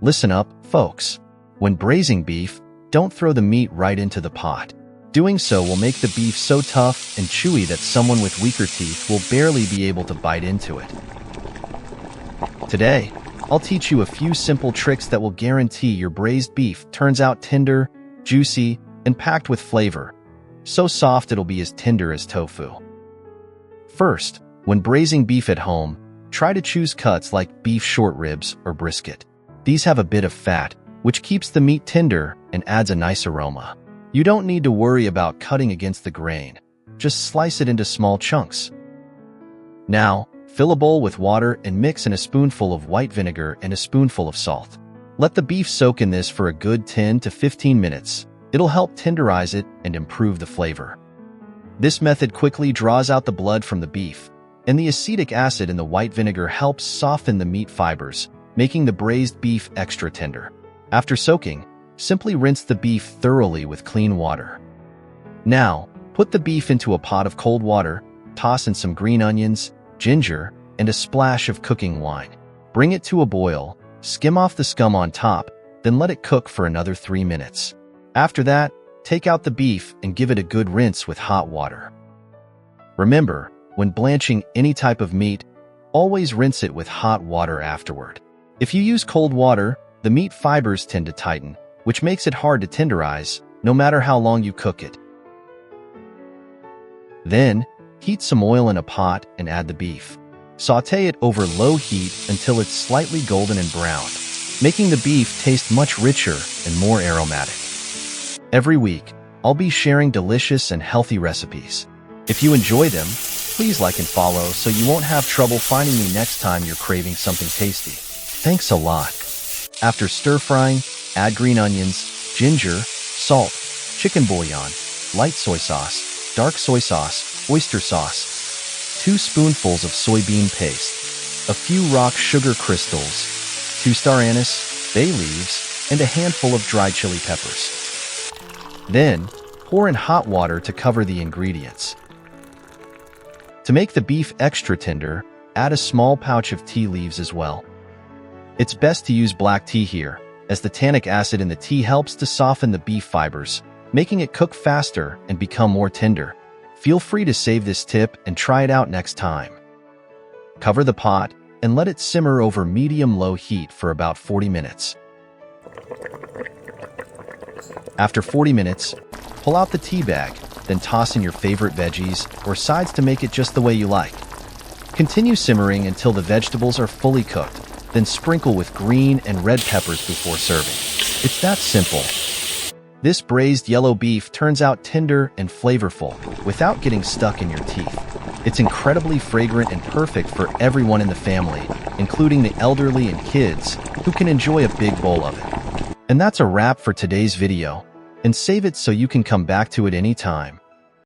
Listen up, folks. When braising beef, don't throw the meat right into the pot. Doing so will make the beef so tough and chewy that someone with weaker teeth will barely be able to bite into it. Today, I'll teach you a few simple tricks that will guarantee your braised beef turns out tender, juicy, and packed with flavor. So soft it'll be as tender as tofu. First, when braising beef at home, try to choose cuts like beef short ribs or brisket. These have a bit of fat, which keeps the meat tender and adds a nice aroma. You don't need to worry about cutting against the grain. Just slice it into small chunks. Now, fill a bowl with water and mix in a spoonful of white vinegar and a spoonful of salt. Let the beef soak in this for a good 10 to 15 minutes. It'll help tenderize it and improve the flavor. This method quickly draws out the blood from the beef, and the acetic acid in the white vinegar helps soften the meat fibers, making the braised beef extra tender. After soaking, simply rinse the beef thoroughly with clean water. Now, put the beef into a pot of cold water, toss in some green onions, ginger, and a splash of cooking wine. Bring it to a boil, skim off the scum on top, then let it cook for another 3 minutes. After that, take out the beef and give it a good rinse with hot water. Remember, when blanching any type of meat, always rinse it with hot water afterward. If you use cold water, the meat fibers tend to tighten, which makes it hard to tenderize, no matter how long you cook it. Then, heat some oil in a pot and add the beef. Sauté it over low heat until it's slightly golden and browned, making the beef taste much richer and more aromatic. Every week, I'll be sharing delicious and healthy recipes. If you enjoy them, please like and follow so you won't have trouble finding me next time you're craving something tasty. Thanks a lot. After stir-frying, add green onions, ginger, salt, chicken bouillon, light soy sauce, dark soy sauce, oyster sauce, 2 spoonfuls of soybean paste, a few rock sugar crystals, 2 star anise, bay leaves, and a handful of dried chili peppers. Then, pour in hot water to cover the ingredients. To make the beef extra tender, add a small pouch of tea leaves as well. It's best to use black tea here, as the tannic acid in the tea helps to soften the beef fibers, making it cook faster and become more tender. Feel free to save this tip and try it out next time. Cover the pot and let it simmer over medium-low heat for about 40 minutes. After 40 minutes, pull out the tea bag, then toss in your favorite veggies or sides to make it just the way you like. Continue simmering until the vegetables are fully cooked, then sprinkle with green and red peppers before serving. It's that simple. This braised yellow beef turns out tender and flavorful without getting stuck in your teeth. It's incredibly fragrant and perfect for everyone in the family, including the elderly and kids, who can enjoy a big bowl of it. And that's a wrap for today's video, and save it so you can come back to it anytime.